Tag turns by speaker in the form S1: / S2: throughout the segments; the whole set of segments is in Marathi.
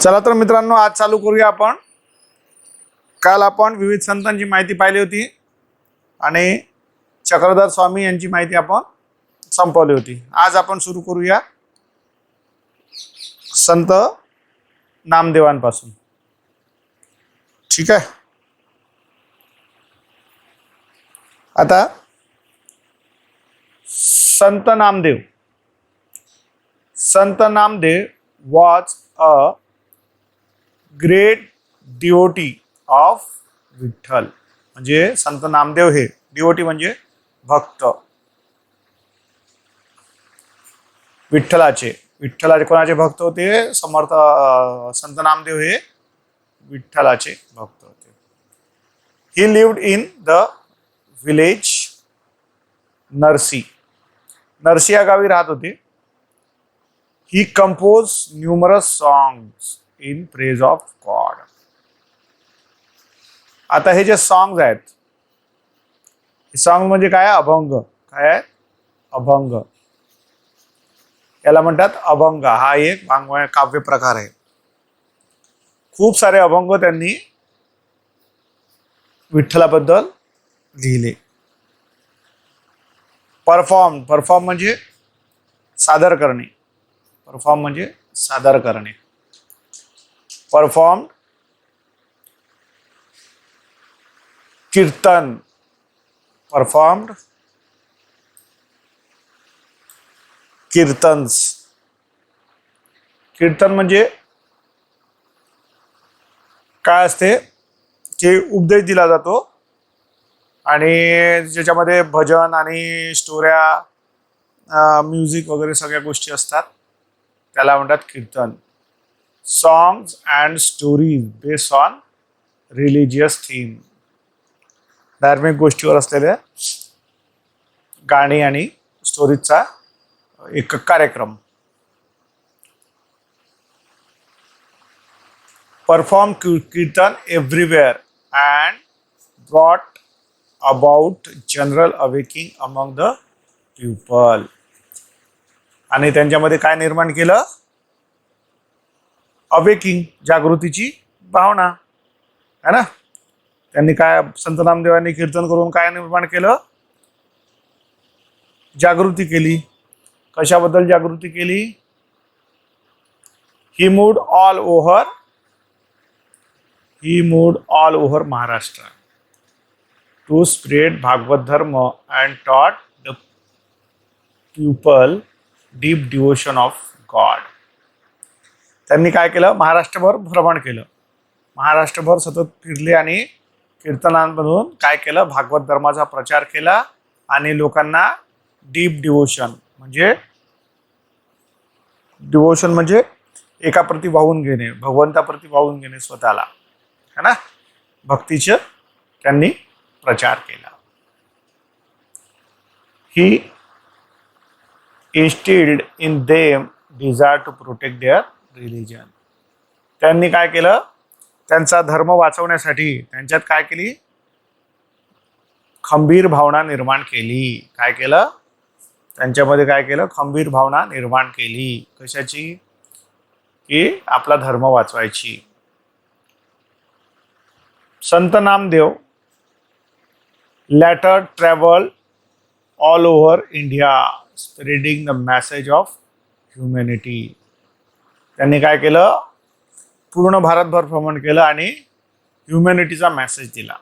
S1: चला तर मित्रांनो, आज चालू करूया आपण. काल आपण विविध संतांची माहिती पाहिली होती आणि चक्रधर स्वामी यांची माहिती आपण संपवली होती. आज आपण सुरू करूया संत नामदेवांपासून. ठीक आहे. आता Sant Namdev was a great devotee of Vitthal. म्हणजे संत नामदेव हे डिओटी म्हणजे भक्त विठ्ठलाचे कोणाचे भक्त होते? समर्थ संत नामदेव हे विठ्ठलाचे भक्त होते. He lived in the village Narsi या गावी राहत होते. He compose numerous songs in praise of god. आता हे जे सॉंग्स आहेत, सॉंग म्हणजे काय? अभंग. काय आहे? अभंग. याला म्हणतात अभंग. हा एक वाङ्मय काव्य प्रकार आहे. खूप सारे अभंग त्यांनी विठ्ठलाबद्दल लिहिले. परफॉर्म म्हणजे सादर करणे. परफॉर्म कीर्तन. परफॉर्म्ड कीर्तन्स. कीर्तन म्हणजे काय असते? की उपदेश दिला जातो आणि ज्याच्यामध्ये भजन आणि स्टोऱ्या, म्युझिक वगैरे सगळ्या गोष्टी असतात. त्याला म्हणतात kirtan. Songs and stories based on religious theme. धार्मिक गोष्टीवर असलेल्या गाणी आणि स्टोरीजचा एक कार्यक्रम. Perform kirtan everywhere and brought about general awakening among the people. आणि त्यांच्यामध्ये काय निर्माण केलं? अवेकिंग, जागृतीची भावना है ना. त्यांनी काय, संत नामदेवांनी कीर्तन करून काय निर्माण केलं? जागृती केली. कशाबद्दल जागृती केली? He moved all over Maharashtra to spread Bhagwat Dharma and taught the people deep devotion of god. त्यांनी काय केलं? महाराष्ट्रभर भ्रमण केलं. महाराष्ट्रभर सतत फिरले आणि कीर्तनांमधून काय केलं? भागवत धर्माचा प्रचार केला आणि लोकांना डीप डिवोशन म्हणजे एकाप्रती वाहून घेणे, भगवंताप्रती वाहून घेणे स्वतःला, है ना. भक्तीचं त्यांनी प्रचार केला. ही instilled in them desire to protect their religion. त्यांनी काय केलं? त्यांचा धर्म वाचवण्यासाठी त्यांच्यात काय केली? खंबीर भावना निर्माण केली. काय केलं? त्यांच्यामध्ये काय केलं? खंबीर भावना निर्माण केली. कशाची? की आपला धर्म वाचवायची. संत Namdev later traveled all over India spreading the message of humanity. त्यांनी काय केलं? पूर्ण भारतभर भ्रमण केलं आणि ह्युमॅनिटीचा मेसेज दिला.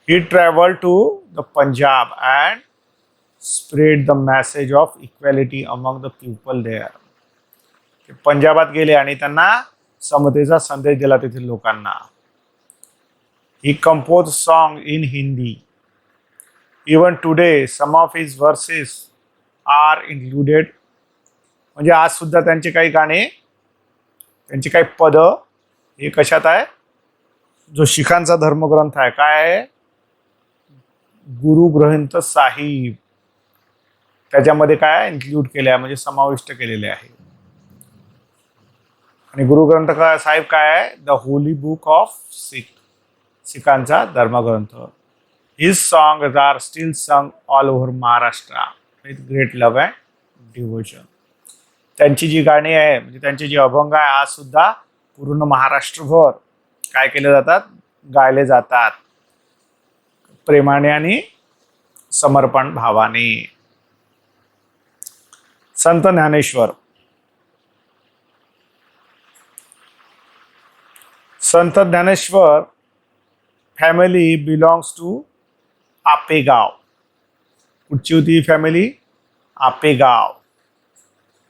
S1: He travel to the Punjab and spread the message of equality among the people there. पंजाबात गेले आणि त्यांना समतेचा संदेश दिला तेथील लोकांना. He compose song in Hindi. Even today, some of his verses are included. म्हणजे आज सुद्धा त्यांचे काही गाणे, त्यांची काही पद हे कशात आहे? जो शिखांचा धर्मग्रंथ आहे, काय आहे? गुरु ग्रंथ साहिब. त्याच्यामध्ये काय इन्क्लूड केले आहे? म्हणजे समाविष्ट केलेले आहे. आणि गुरु ग्रंथ साहिब काय आहे? द होली बुक ऑफ सिखांचा धर्मग्रंथ. His songs are still sung all over Maharashtra with great love and devotion. त्यांची जी गाणी आहे म्हणजे त्यांचे जे अभंग आहे आज सुद्धा पूर्ण महाराष्ट्रभर काय केले जातात, गायले जातात प्रेमाने आणि समर्पण भावाने. Sant Dnyaneshwar. Sant Dnyaneshwar family belongs to Apegaon. कुठची होती family? Apegaon.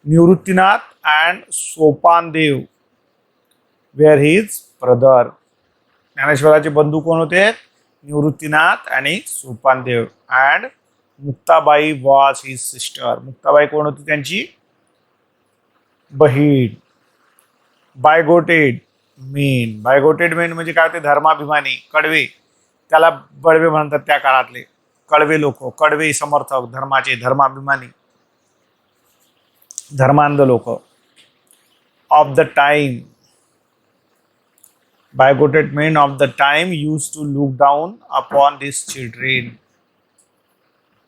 S1: Nivruttinath and Sopandev were his brother. ज्ञानेश्वराचे बंधू कोण होते? निवृत्तीनाथ आणि Sopandev. And Muktabai was his sister. Muktabai कोण होती? त्यांची बहीण. बायगोटेड मेन. बायगोटेड मेन म्हणजे काय होते? धर्माभिमानी, कडवे. त्याला बडवे म्हणतात त्या काळातले कडवे लोक, कडवे समर्थक धर्माचे, धर्माभिमानी, धर्मांध लोक. Of the time. Bigoted men of the time used to look down upon these children.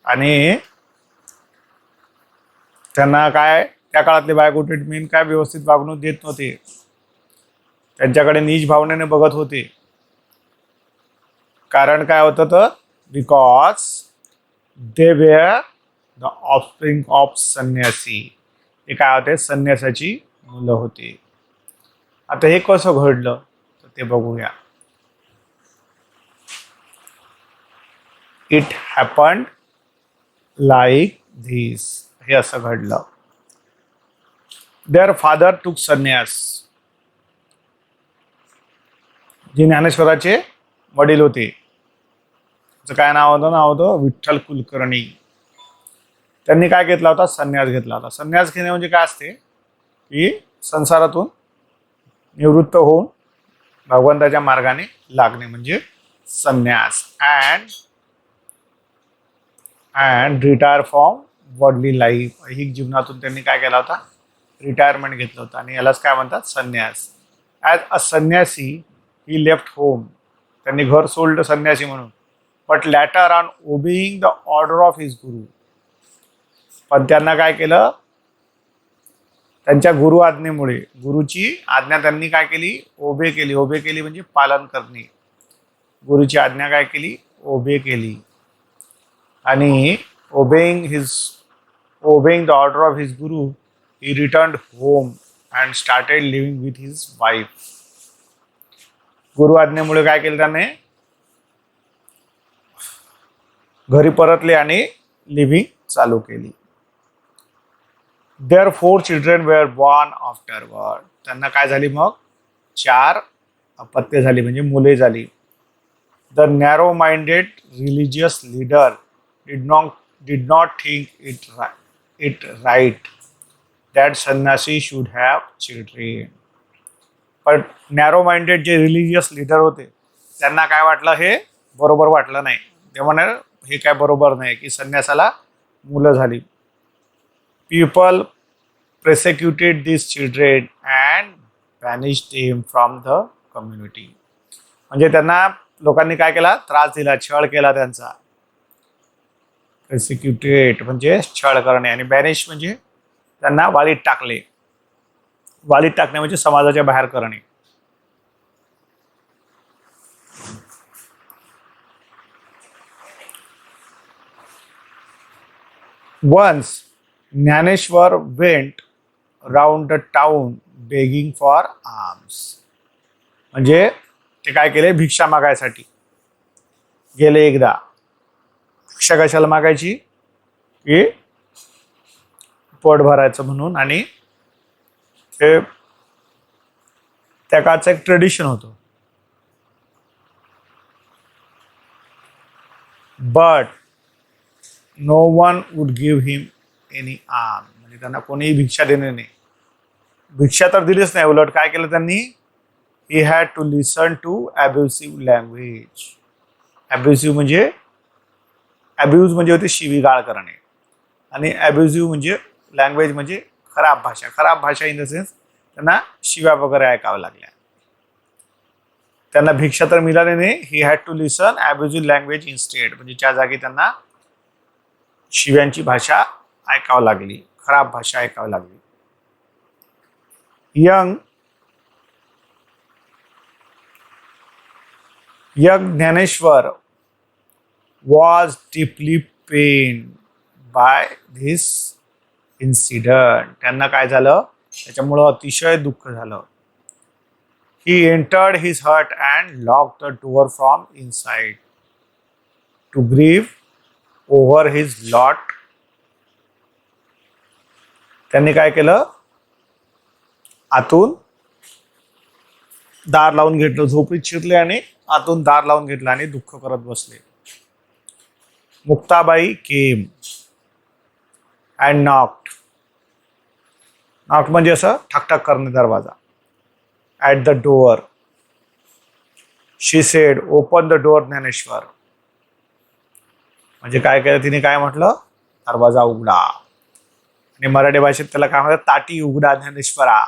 S1: आणि त्यांना काय त्या काळातले बायगोटेड मेन काय व्यवस्थित वागणूक देत नव्हते, त्यांच्याकडे नीच भावनेने बघत होते. कारण काय होतं तर because they were the offspring of संन्यासी. हे काय होते? संन्यासाची मुलं होती. आता हे कसं घडलं ते बघूया. It happened like this. हे असं घडलं. देअर फादर टूक संन्यास. जे ज्ञानेश्वराचे वडील होते त्याचं काय नाव होतं? नाव होतं विठ्ठल कुलकर्णी. त्यांनी काय घेतला होता? संन्यास घेतला होता. संन्यास घेणे म्हणजे काय असते की संसारातून निवृत्त होऊन भगवंताच्या मार्गाने लागणे म्हणजे संन्यास. And retire from worldly life. ऐहिक जीवनातून त्यांनी काय केला होता? रिटायरमेंट घेतलं होतं आणि यालाच काय म्हणतात? संन्यास. ॲज अ संन्यासी ही लेफ्ट होम. त्यांनी घर सोडलं संन्यासी म्हणून. But later on obeying the order of his guru. पण त्यांना काय केलं? त्यांच्या गुरु आज्ञेमुळे, गुरुची आज्ञा त्यांनी काय केली? ओबे केली. ओबे केली म्हणजे पालन करणे. गुरुची आज्ञा काय केली? ओबे केली. आणि ओबेईंग the order of his Guru he returned home and started living with his wife. गुरु आज्ञेमुळे काय केलं त्याने? घरी परतले आणि लिव्हिंग चालू केली. There 4 children were born afterward. त्यांना काय झाली मग? 4 अपत्ये झाली म्हणजे मुले झाली. The narrow minded religious leader did not think it right that sannyasi should have children. पण नॅरो माइंडेड जे रिलिजियस लीडर होते त्यांना काय वाटलं? हे बरोबर वाटलं नाही. ते म्हणाले हे काय बरोबर नाही की संन्यासाला मुलं झाली. People persecuted these children and banished them from the community. म्हणजे त्यांना लोकांनी काय केला? त्रास दिला, छळ केला त्यांचा. Persecuted म्हणजे छळ करणे आणि बॅनिश म्हणजे त्यांना वाळीत टाकले. वाळीत टाकणे म्हणजे समाजाच्या बाहेर करणे. Once Jnaneshwar went round the town begging for alms. म्हणजे ते काय केले? भिक्षा मागायसाठी गेले एकदा. भिक्षा कशाला मागायची? की पोट भरायचं म्हणून. आणि ते त्या काळचं एक ट्रेडिशन होतं. But no one would give him any arm. म्हणजे त्यांना कोणीही भिक्षा देणे नाही. भिक्षा तर दिलीच नाही, उलट काय केलं त्यांनी? He had to listen to abusive language. Abusive म्हणजे अब्यूज म्हणजे होते शिवीगाळ करणे आणि अब्युसिव्ह म्हणजे लँग्वेज म्हणजे खराब भाषा. खराब भाषा इन द सेन्स त्यांना शिव्या वगैरे ऐकाव्या लागल्या. त्यांना भिक्षा तर मिळाली नाही. He had to listen abusive language instead. म्हणजे त्या जागी त्यांना शिव्यांची भाषा ऐकावं लागली, खराब भाषा ऐकावी लागली. Young Dnyaneshwar was deeply pained by this incident. त्यांना काय झालं, त्याच्यामुळं अतिशय दुःख झालं. He entered his hut and locked the door from inside to grieve over his lot. त्यांनी काय केलं, आतून दार लावून घेतलं, झोपीत शिरले आणि आतून दार लावून घेतलं आणि दुःख करत बसले. Muktabai came and knocked. Knock म्हणजे असं ठकठक करणे दरवाजा. At the door. She sed open the door Dnyaneshwar. म्हणजे काय केलं तिने, काय म्हटलं, दरवाजा उघडा. आणि मराठी भाषेत त्याला काय म्हणतात, ताटी उघडा ज्ञानेश्वरा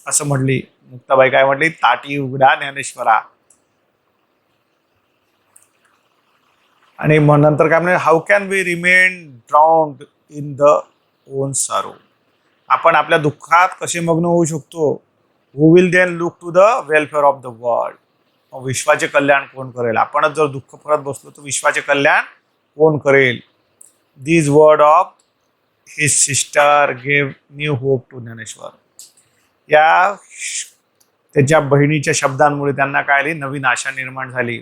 S1: असं म्हटली. मुक्ताबाई काय म्हटली, ताटी उघडा ज्ञानेश्वरा. आणि मग नंतर काय म्हणजे, how can we remain drowned in the own sorrow. आपण आपल्या दुःखात कसे मग्न होऊ शकतो. Who will then look to the welfare of the world. विश्वाचे कल्याण कोण करेल. आपणच जर दुःख करत बसलो तर विश्वाचे कल्याण कोण करेल. This word of his sister gave new hope to Dnyaneshwar. या त्याच्या बहिणीच्या शब्दांमुळे त्यांना काय आली, नवीन आशा निर्माण झाली.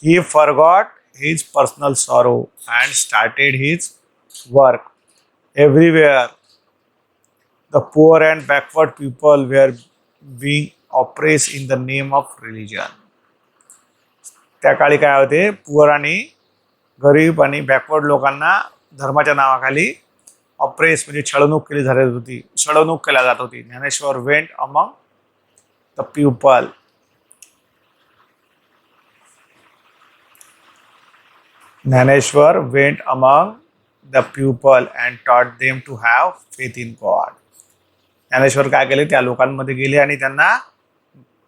S1: He forgot his personal sorrow and started his work. Everywhere, the poor and backward people were being oppressed in the name of religion. त्या काळी काय होते, पुअर आणि गरीब आणि बॅकवर्ड लोकांना धर्माच्या नावाखाली ऑप्रेस म्हणजे छळवणूक केली जात होती, छळवणूक केल्या जात होती. Dnyaneshwar went among the people. Dhaneshwar went among the people and taught them to have faith in God. Dnyaneshwar काय केले, त्या लोकांमध्ये गेले आणि त्यांना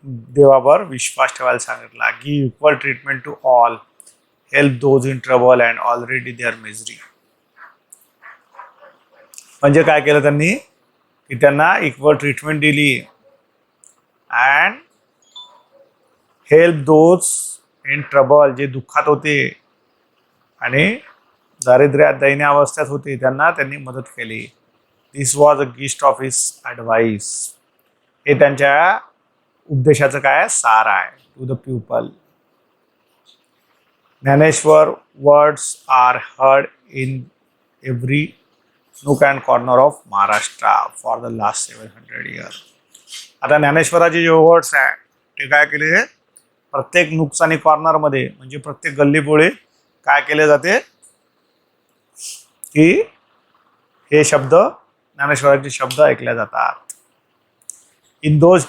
S1: देवावर विश्वास ठेवायला सांगितला. Give equal treatment to all, help those in trouble and already there misery. म्हणजे काय केलं त्यांनी, की त्यांना इक्वल ट्रीटमेंट दिली. And help those in trouble, जे दुःखात होते आणि दारिद्र्यात दैन्य अवस्थेत होते त्यांना त्यांनी मदत केली. This was a gist of his advice. हे त्यांच्या उपदेशाचं काय सार आहे. To the people. Dnyaneshwar words are heard in every nook and corner of Maharashtra for the last 700 years. आता ज्ञानेश्वराचे जे वर्ड्स आहे ते काय केले, प्रत्येक नुक्स आणि कॉर्नरमध्ये म्हणजे प्रत्येक गल्लीबोळी काय केले जाते, की हे शब्द ज्ञानेश्वराचे शब्द ऐकले जातात. In those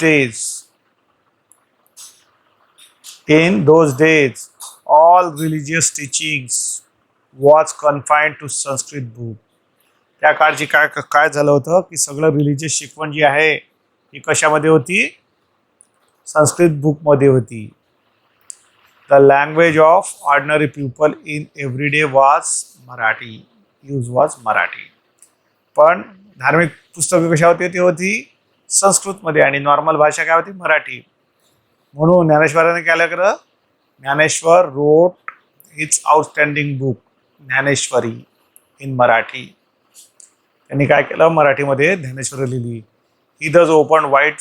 S1: days all religious teachings was confined to Sanskrit book. त्या काळची काय झालं होतं, की सगळं रिलिजियस शिकवण जी आहे ही कशामध्ये होती, संस्कृत बुकमध्ये होती. The language of ordinary people in everyday was Marathi. Use was Maraठी. पण धार्मिक पुस्तकं कशा होती, ती होती संस्कृतमध्ये आणि नॉर्मल भाषा काय होती, मराठी. म्हणून ज्ञानेश्वराने काय केलं, ज्ञानेश्वर रोट his outstanding book Dnyaneshwari in Marathi. त्यांनी काय केलं, मराठीमध्ये ज्ञानेश्वरी लिहिली. ही दज open wide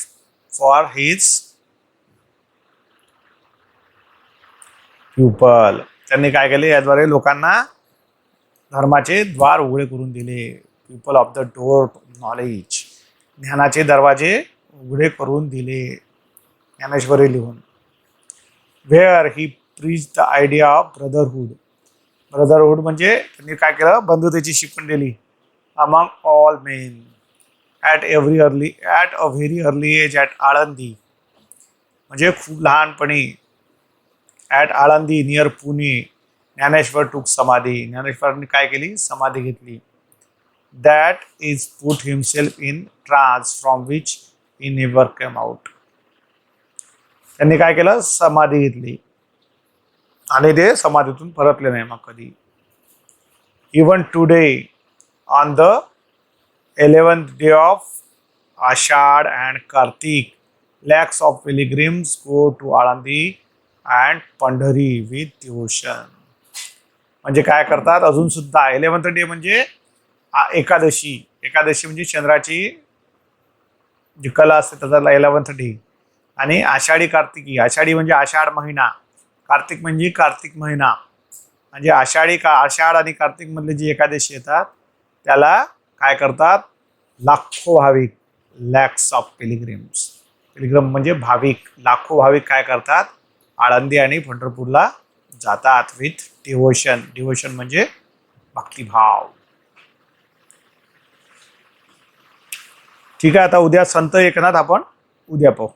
S1: for his people. त्यांनी काय केले, याद्वारे लोकांना धर्माचे द्वार उघडे करून दिले. People of the door knowledge. ज्ञानाचे दरवाजे उघडे करून दिले ज्ञानेश्वरी लिहून. Where he preach the idea of brotherhood म्हणजे त्यांनी काय केलं, बंधुतेची शिकवण दिली. Among all men at a very early age at Alandi. म्हणजे खूप लहानपणी at Alandi near Pune Dnyaneshwar took samadhi. ज्ञानेश्वरांनी काय केली, समाधी घेतली. That is put himself in trance from which he never came out. त्यांनी काय केलं, समाधी घेतली आणि ते समाधीतून परतले नाही मग कधी. Even today on the 11th day of Ashadh and Kartik lakhs of pilgrims go to Alandi and Pandhari with devotion. म्हणजे काय करतात अजून सुद्धा 11th डे म्हणजे एकादशी. एकादशी म्हणजे चंद्राची जी कला असते त्याचा 11th डे. आणि आषाढी कार्तिकी. आषाढी म्हणजे आषाढ महिना, कार्तिक म्हणजे कार्तिक महिना. म्हणजे आषाढ आणि कार्तिक मधले जी एकादशी येतात त्याला काय करतात, लाखो भाविक, लॅक्स ऑफ पिलिग्रिम्स. पिलिग्रम म्हणजे भाविक, लाखो भाविक काय करतात, आळंदी आणि पंढरपूरला जातात विथ डिवोशन. डिवोशन म्हणजे भक्तिभाव. ठीक आहे, आता उद्या संत एकनाथ आपण उद्या पाहू.